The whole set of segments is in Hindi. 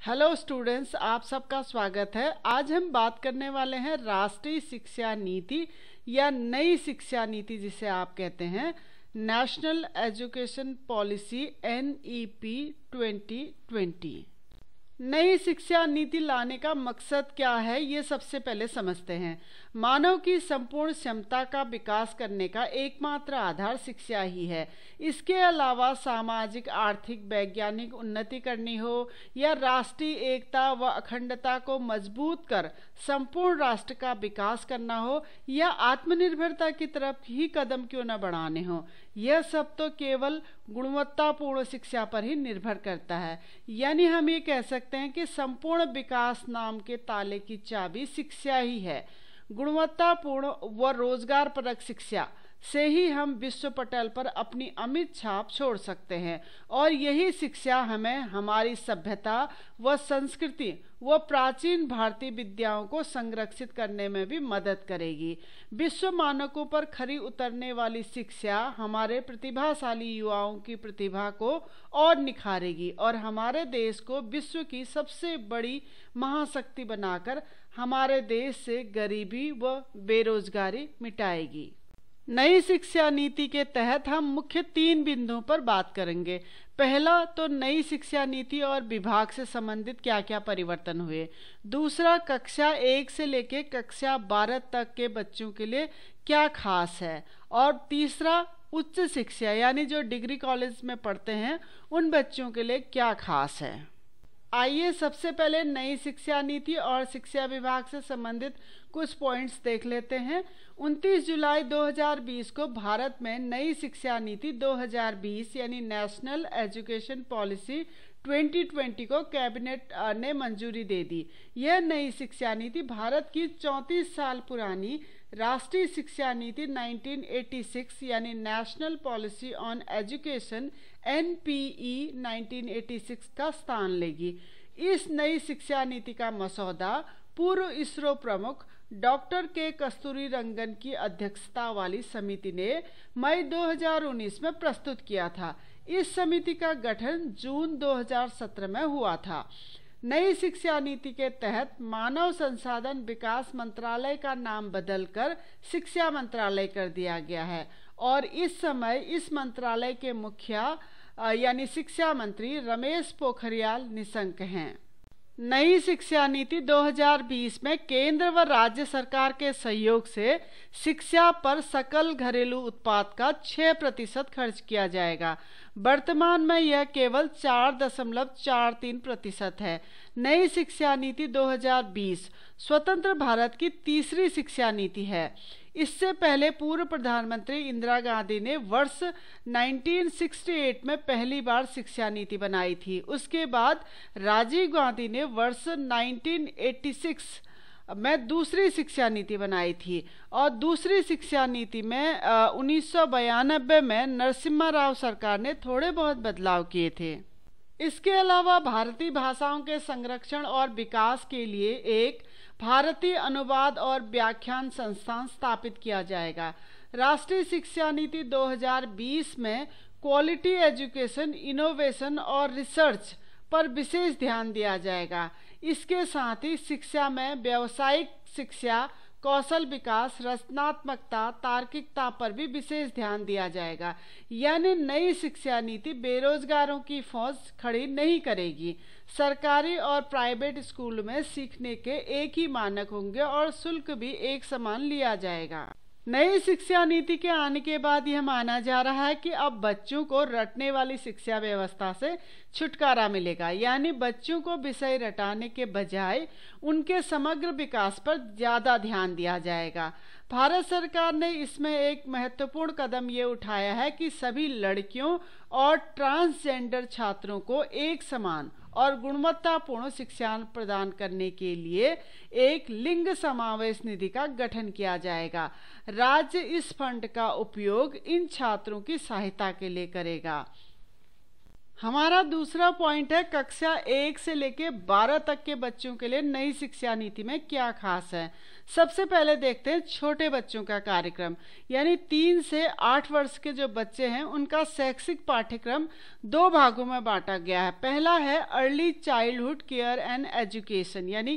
हेलो स्टूडेंट्स, आप सबका स्वागत है। आज हम बात करने वाले हैं राष्ट्रीय शिक्षा नीति या नई शिक्षा नीति जिसे आप कहते हैं, नेशनल एजुकेशन पॉलिसी NEP 2020। नई शिक्षा नीति लाने का मकसद क्या है, ये सबसे पहले समझते हैं। मानव की संपूर्ण क्षमता का विकास करने का एकमात्र आधार शिक्षा ही है। इसके अलावा सामाजिक, आर्थिक, वैज्ञानिक उन्नति करनी हो या राष्ट्रीय एकता व अखंडता को मजबूत कर संपूर्ण राष्ट्र का विकास करना हो या आत्मनिर्भरता की तरफ ही कदम क्यों न बढ़ाने हो, यह सब तो केवल गुणवत्तापूर्ण शिक्षा पर ही निर्भर करता है। यानी हम ये कह सकते हैं कि संपूर्ण विकास नाम के ताले की चाबी शिक्षा ही है। गुणवत्तापूर्ण व रोजगारपरक शिक्षा से ही हम विश्व पटल पर अपनी अमिट छाप छोड़ सकते हैं और यही शिक्षा हमें हमारी सभ्यता व संस्कृति व प्राचीन भारतीय विद्याओं को संरक्षित करने में भी मदद करेगी। विश्व मानकों पर खरी उतरने वाली शिक्षा हमारे प्रतिभाशाली युवाओं की प्रतिभा को और निखारेगी और हमारे देश को विश्व की सबसे बड़ी महाशक्ति बनाकर हमारे देश से गरीबी व बेरोजगारी मिटाएगी। नई शिक्षा नीति के तहत हम मुख्य 3 बिंदुओं पर बात करेंगे। पहला तो नई शिक्षा नीति और विभाग से संबंधित क्या क्या परिवर्तन हुए। दूसरा, कक्षा 1 से लेकर कक्षा 12 तक के बच्चों के लिए क्या खास है। और तीसरा, उच्च शिक्षा यानी जो डिग्री कॉलेज में पढ़ते हैं उन बच्चों के लिए क्या खास है। आइए सबसे पहले नई शिक्षा नीति और शिक्षा विभाग से संबंधित कुछ पॉइंट्स देख लेते हैं। 29 जुलाई 2020 को भारत में नई शिक्षा नीति 2020 यानी नेशनल एजुकेशन पॉलिसी 2020 को कैबिनेट ने मंजूरी दे दी। यह नई शिक्षा नीति भारत की 34 साल पुरानी राष्ट्रीय शिक्षा नीति 1986 यानी national policy on education NPE 1986 का स्थान लेगी। इस नई शिक्षा नीति का मसौदा पूर्व इसरो प्रमुख डॉक्टर के कस्तूरी रंगन की अध्यक्षता वाली समिति ने मई 2019 में प्रस्तुत किया था। इस समिति का गठन जून 2017 में हुआ था। नई शिक्षा नीति के तहत मानव संसाधन विकास मंत्रालय का नाम बदलकर शिक्षा मंत्रालय कर दिया गया है और इस समय इस मंत्रालय के मुखिया यानी शिक्षा मंत्री रमेश पोखरियाल निशंक हैं। नई शिक्षा नीति 2020 में केंद्र व राज्य सरकार के सहयोग से शिक्षा पर सकल घरेलू उत्पाद का 6% खर्च किया जाएगा। वर्तमान में यह केवल 4.43% है। नई शिक्षा नीति 2020 स्वतंत्र भारत की तीसरी शिक्षा नीति है। इससे पहले पूर्व प्रधानमंत्री इंदिरा गांधी ने वर्ष 1968 में पहली बार शिक्षा नीति बनाई थी। उसके बाद राजीव गांधी ने वर्ष 1986 में दूसरी शिक्षा नीति बनाई थी और दूसरी शिक्षा नीति में 1992 में नरसिम्हा राव सरकार ने थोड़े बहुत बदलाव किए थे। इसके अलावा भारतीय भाषाओं के संरक्षण और विकास के लिए एक भारतीय अनुवाद और व्याख्यान संस्थान स्थापित किया जाएगा। राष्ट्रीय शिक्षा नीति 2020 में क्वालिटी एजुकेशन, इनोवेशन और रिसर्च पर विशेष ध्यान दिया जाएगा। इसके साथ ही शिक्षा में व्यावसायिक शिक्षा, कौशल विकास, रचनात्मकता, तार्किकता पर भी विशेष ध्यान दिया जाएगा। यानी नई शिक्षा नीति बेरोजगारों की फौज खड़ी नहीं करेगी। सरकारी और प्राइवेट स्कूल में सीखने के एक ही मानक होंगे और शुल्क भी एक समान लिया जाएगा। नई शिक्षा नीति के आने के बाद यह माना जा रहा है कि अब बच्चों को रटने वाली शिक्षा व्यवस्था से छुटकारा मिलेगा। यानी बच्चों को विषय रटाने के बजाय उनके समग्र विकास पर ज्यादा ध्यान दिया जाएगा। भारत सरकार ने इसमें एक महत्वपूर्ण कदम ये उठाया है कि सभी लड़कियों और ट्रांसजेंडर छात्रों को एक समान और गुणवत्तापूर्ण शिक्षा प्रदान करने के लिए एक लिंग समावेश निधि का गठन किया जाएगा। राज्य इस फंड का उपयोग इन छात्रों की सहायता के लिए करेगा। हमारा दूसरा पॉइंट है कक्षा 1 से लेकर 12 तक के बच्चों के लिए नई शिक्षा नीति में क्या खास है। सबसे पहले देखते हैं छोटे बच्चों का कार्यक्रम, यानी 3 से 8 वर्ष के जो बच्चे हैं उनका शैक्षिक पाठ्यक्रम 2 भागों में बांटा गया है। पहला है early childhood care and education, यानी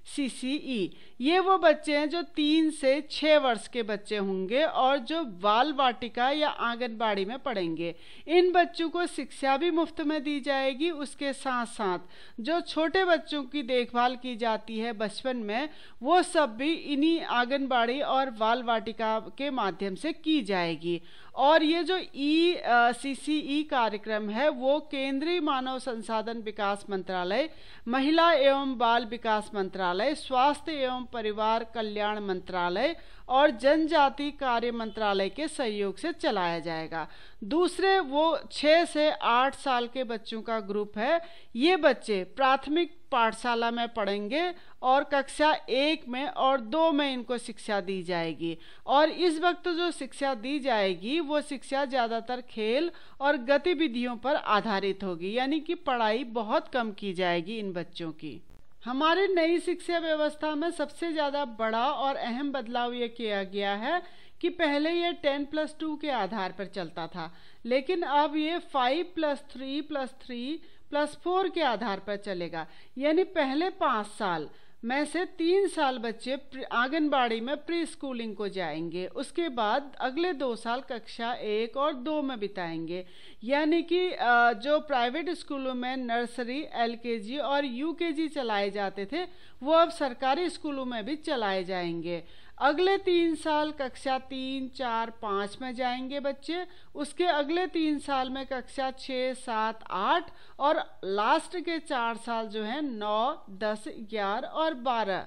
ECCE। ये वो बच्चे हैं जो 3 से 6 वर्ष के बच्चे होंगे और जो बाल वाटिका या आंगनबाड़ी में पढ़ेंगे। इन बच्चों को शिक्षा भी मुफ्त में दी जाएगी। उसके साथ साथ जो छोटे बच्चों की देखभाल की जाती है बचपन में, वो सब भी इन्हीं आंगनबाड़ी और बाल वाटिका के माध्यम से की जाएगी। और ये जो ECCE कार्यक्रम है वो केंद्रीय मानव संसाधन विकास मंत्रालय, महिला एवं बाल विकास मंत्रालय, स्वास्थ्य एवं परिवार कल्याण मंत्रालय और जनजाति कार्य मंत्रालय के सहयोग से चलाया जाएगा। दूसरे वो 6 से 8 साल के बच्चों का ग्रुप है। ये बच्चे प्राथमिक पाठशाला में पढ़ेंगे और कक्षा 1 में और 2 में इनको शिक्षा दी जाएगी। और इस वक्त जो शिक्षा दी जाएगी वो शिक्षा ज़्यादातर खेल और गतिविधियों पर आधारित होगी, यानी कि पढ़ाई बहुत कम की जाएगी इन बच्चों की। हमारी नई शिक्षा व्यवस्था में सबसे ज़्यादा बड़ा और अहम बदलाव ये किया गया है कि पहले ये 10+2 के आधार पर चलता था, लेकिन अब ये 5+3+3+4 के आधार पर चलेगा। यानी पहले 5 साल में से 3 साल बच्चे आंगनबाड़ी में प्री स्कूलिंग को जाएंगे, उसके बाद अगले 2 साल कक्षा 1 और 2 में बिताएंगे। यानी कि जो प्राइवेट स्कूलों में नर्सरी, LKG और UKG चलाए जाते थे वो अब सरकारी स्कूलों में भी चलाए जाएंगे। अगले 3 साल कक्षा 3, 4, 5 में जाएंगे बच्चे, उसके अगले 3 साल में कक्षा 6, 7, 8 और लास्ट के 4 साल जो हैं 9, 10, 11 और 12।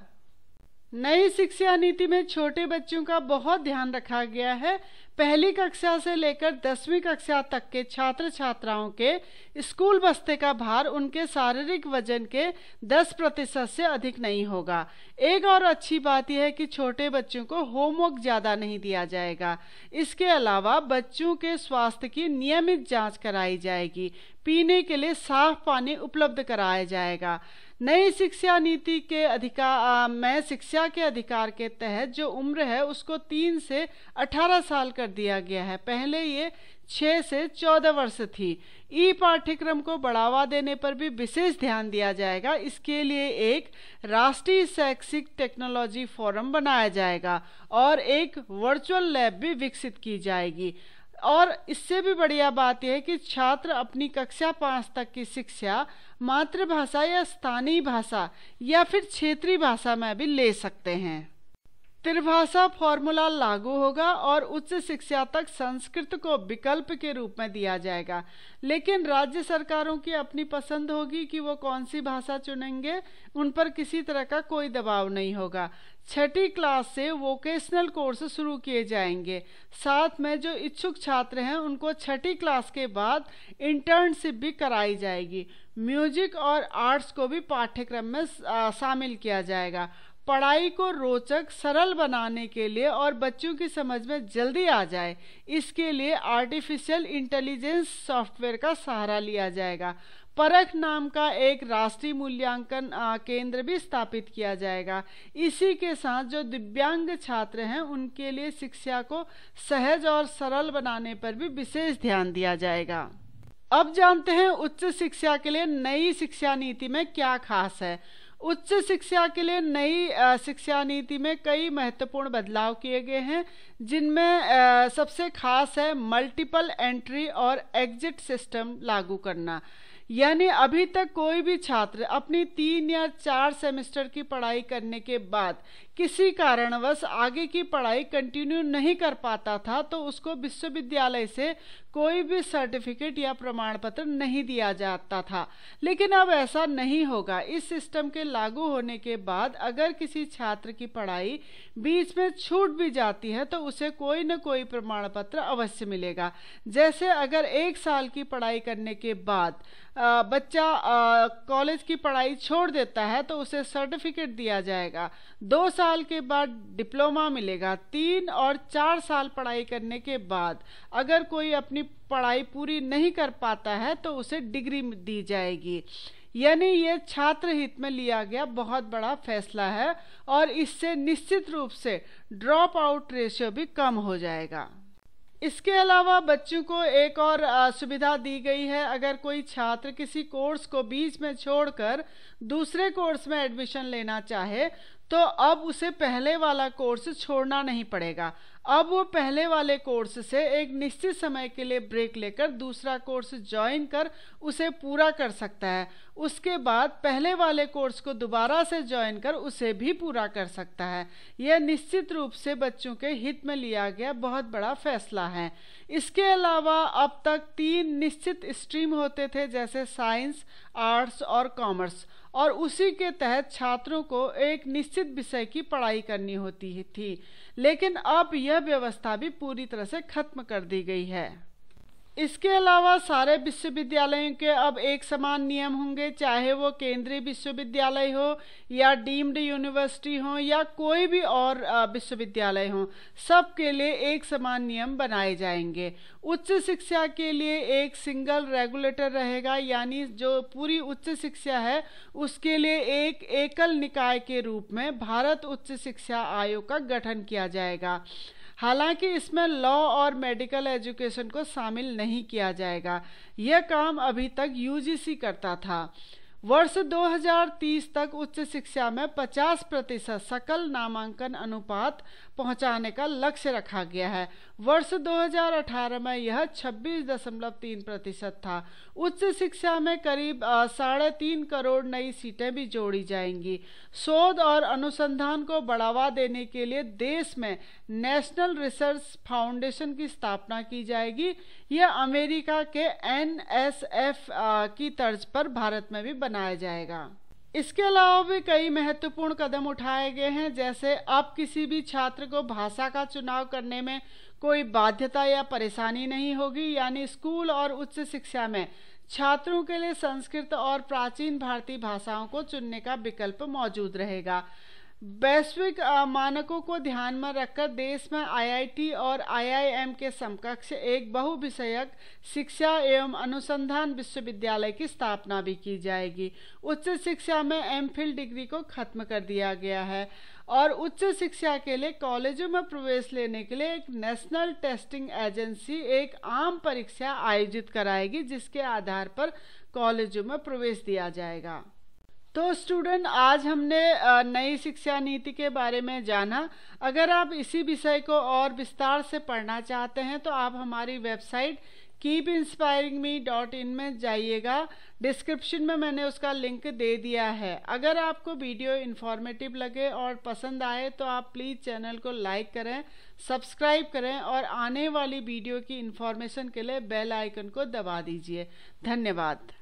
नई शिक्षा नीति में छोटे बच्चों का बहुत ध्यान रखा गया है। पहली कक्षा से लेकर 10वीं कक्षा तक के छात्र छात्राओं के स्कूल बस्ते का भार उनके शारीरिक वजन के 10% से अधिक नहीं होगा। एक और अच्छी बात यह है कि छोटे बच्चों को होमवर्क ज़्यादा नहीं दिया जाएगा। इसके अलावा बच्चों के स्वास्थ्य की नियमित जांच कराई जाएगी। पीने के लिए साफ पानी उपलब्ध कराया जाएगा। नई शिक्षा नीति के अधिकार में शिक्षा के अधिकार के तहत जो उम्र है उसको 3 से 18 साल कर दिया गया है। पहले ये 6 से 14 वर्ष थी। पाठ्यक्रम को बढ़ावा देने पर भी विशेष ध्यान दिया जाएगा। इसके लिए एक राष्ट्रीय शैक्षिक टेक्नोलॉजी फोरम बनाया जाएगा और एक वर्चुअल लैब भी विकसित की जाएगी। और इससे भी बढ़िया बात यह है कि छात्र अपनी कक्षा 5 तक की शिक्षा मातृभाषा या स्थानीय भाषा या फिर क्षेत्रीय भाषा में भी ले सकते हैं। त्रिभाषा फॉर्मूला लागू होगा और उच्च शिक्षा तक संस्कृत को विकल्प के रूप में दिया जाएगा, लेकिन राज्य सरकारों की अपनी पसंद होगी कि वो कौन सी भाषा चुनेंगे। उन पर किसी तरह का कोई दबाव नहीं होगा। 6ठी क्लास से वोकेशनल कोर्स शुरू किए जाएंगे। साथ में जो इच्छुक छात्र हैं उनको 6ठी क्लास के बाद इंटर्नशिप भी कराई जाएगी। म्यूजिक और आर्ट्स को भी पाठ्यक्रम में शामिल किया जाएगा। पढ़ाई को रोचक, सरल बनाने के लिए और बच्चों की समझ में जल्दी आ जाए, इसके लिए आर्टिफिशियल इंटेलिजेंस सॉफ्टवेयर का सहारा लिया जाएगा। परख नाम का एक राष्ट्रीय मूल्यांकन केंद्र भी स्थापित किया जाएगा। इसी के साथ जो दिव्यांग छात्र हैं उनके लिए शिक्षा को सहज और सरल बनाने पर भी विशेष ध्यान दिया जाएगा। अब जानते हैं उच्च शिक्षा के लिए नई शिक्षा नीति में क्या खास है। उच्च शिक्षा के लिए नई शिक्षा नीति में कई महत्वपूर्ण बदलाव किए गए हैं, जिनमें सबसे खास है मल्टीपल एंट्री और एग्जिट सिस्टम लागू करना। यानी अभी तक कोई भी छात्र अपनी 3 या 4 सेमेस्टर की पढ़ाई करने के बाद किसी कारणवश आगे की पढ़ाई कंटिन्यू नहीं कर पाता था तो उसको विश्वविद्यालय से कोई भी सर्टिफिकेट या प्रमाण पत्र नहीं दिया जाता था, लेकिन अब ऐसा नहीं होगा। इस सिस्टम के लागू होने के बाद अगर किसी छात्र की पढ़ाई बीच में छूट भी जाती है तो उसे कोई न कोई प्रमाण पत्र अवश्य मिलेगा। जैसे अगर 1 साल की पढ़ाई करने के बाद बच्चा कॉलेज की पढ़ाई छोड़ देता है तो उसे सर्टिफिकेट दिया जाएगा। 2 साल साल के बाद डिप्लोमा मिलेगा। 3 और 4 साल पढ़ाई करने के बाद अगर कोई अपनी पढ़ाई पूरी नहीं कर पाता है तो उसे डिग्री दी जाएगी। यानी ये छात्र हित में लिया गया बहुत बड़ा फैसला है और इससे निश्चित रूप से ड्रॉप आउट रेशियो भी कम हो जाएगा। इसके अलावा बच्चों को एक और सुविधा दी गई है। अगर कोई छात्र किसी कोर्स को बीच में छोड़कर दूसरे कोर्स में एडमिशन लेना चाहे तो अब उसे पहले वाला कोर्स छोड़ना नहीं पड़ेगा। अब वो पहले वाले कोर्स से एक निश्चित समय के लिए ब्रेक लेकर दूसरा कोर्स ज्वाइन कर उसे पूरा कर सकता है। उसके बाद पहले वाले कोर्स को दोबारा से ज्वाइन कर उसे भी पूरा कर सकता है। यह निश्चित रूप से बच्चों के हित में लिया गया बहुत बड़ा फैसला है। इसके अलावा अब तक 3 निश्चित स्ट्रीम होते थे, जैसे साइंस, आर्ट्स और कॉमर्स, और उसी के तहत छात्रों को एक निश्चित विषय की पढ़ाई करनी होती थी। लेकिन अब यह व्यवस्था भी पूरी तरह से खत्म कर दी गई है। इसके अलावा सारे विश्वविद्यालयों के अब एक समान नियम होंगे, चाहे वो केंद्रीय विश्वविद्यालय हो या डीम्ड यूनिवर्सिटी हो या कोई भी और विश्वविद्यालय हो, सबके लिए एक समान नियम बनाए जाएंगे। उच्च शिक्षा के लिए एक सिंगल रेगुलेटर रहेगा, यानी जो पूरी उच्च शिक्षा है उसके लिए एक एकल निकाय के रूप में भारत उच्च शिक्षा आयोग का गठन किया जाएगा। हालांकि इसमें लॉ और मेडिकल एजुकेशन को शामिल नहीं किया जाएगा। यह काम अभी तक यूजीसी करता था। वर्ष 2030 तक उच्च शिक्षा में 50% सकल नामांकन अनुपात पहुंचाने का लक्ष्य रखा गया है। वर्ष 2018 में यह 26.3% था। उच्च शिक्षा में करीब 3.5 करोड़ नई सीटें भी जोड़ी जाएंगी। शोध और अनुसंधान को बढ़ावा देने के लिए देश में नेशनल रिसर्च फाउंडेशन की स्थापना की जाएगी। यह अमेरिका के NSF की तर्ज पर भारत में भी बनाया जाएगा। इसके अलावा भी कई महत्वपूर्ण कदम उठाए गए हैं, जैसे अब किसी भी छात्र को भाषा का चुनाव करने में कोई बाध्यता या परेशानी नहीं होगी। यानी स्कूल और उच्च शिक्षा में छात्रों के लिए संस्कृत और प्राचीन भारतीय भाषाओं को चुनने का विकल्प मौजूद रहेगा। वैश्विक मानकों को ध्यान में रखकर देश में IIT और IIM के समकक्ष एक बहुविषयक शिक्षा एवं अनुसंधान विश्वविद्यालय की स्थापना भी की जाएगी। उच्च शिक्षा में MPhil डिग्री को खत्म कर दिया गया है और उच्च शिक्षा के लिए कॉलेजों में प्रवेश लेने के लिए एक नेशनल टेस्टिंग एजेंसी एक आम परीक्षा आयोजित कराएगी, जिसके आधार पर कॉलेजों में प्रवेश दिया जाएगा। तो स्टूडेंट, आज हमने नई शिक्षा नीति के बारे में जाना। अगर आप इसी विषय को और विस्तार से पढ़ना चाहते हैं तो आप हमारी वेबसाइट keepinspiringme.in में जाइएगा। डिस्क्रिप्शन में मैंने उसका लिंक दे दिया है। अगर आपको वीडियो इन्फॉर्मेटिव लगे और पसंद आए तो आप प्लीज़ चैनल को लाइक करें, सब्सक्राइब करें और आने वाली वीडियो की इन्फॉर्मेशन के लिए बेल आइकन को दबा दीजिए। धन्यवाद।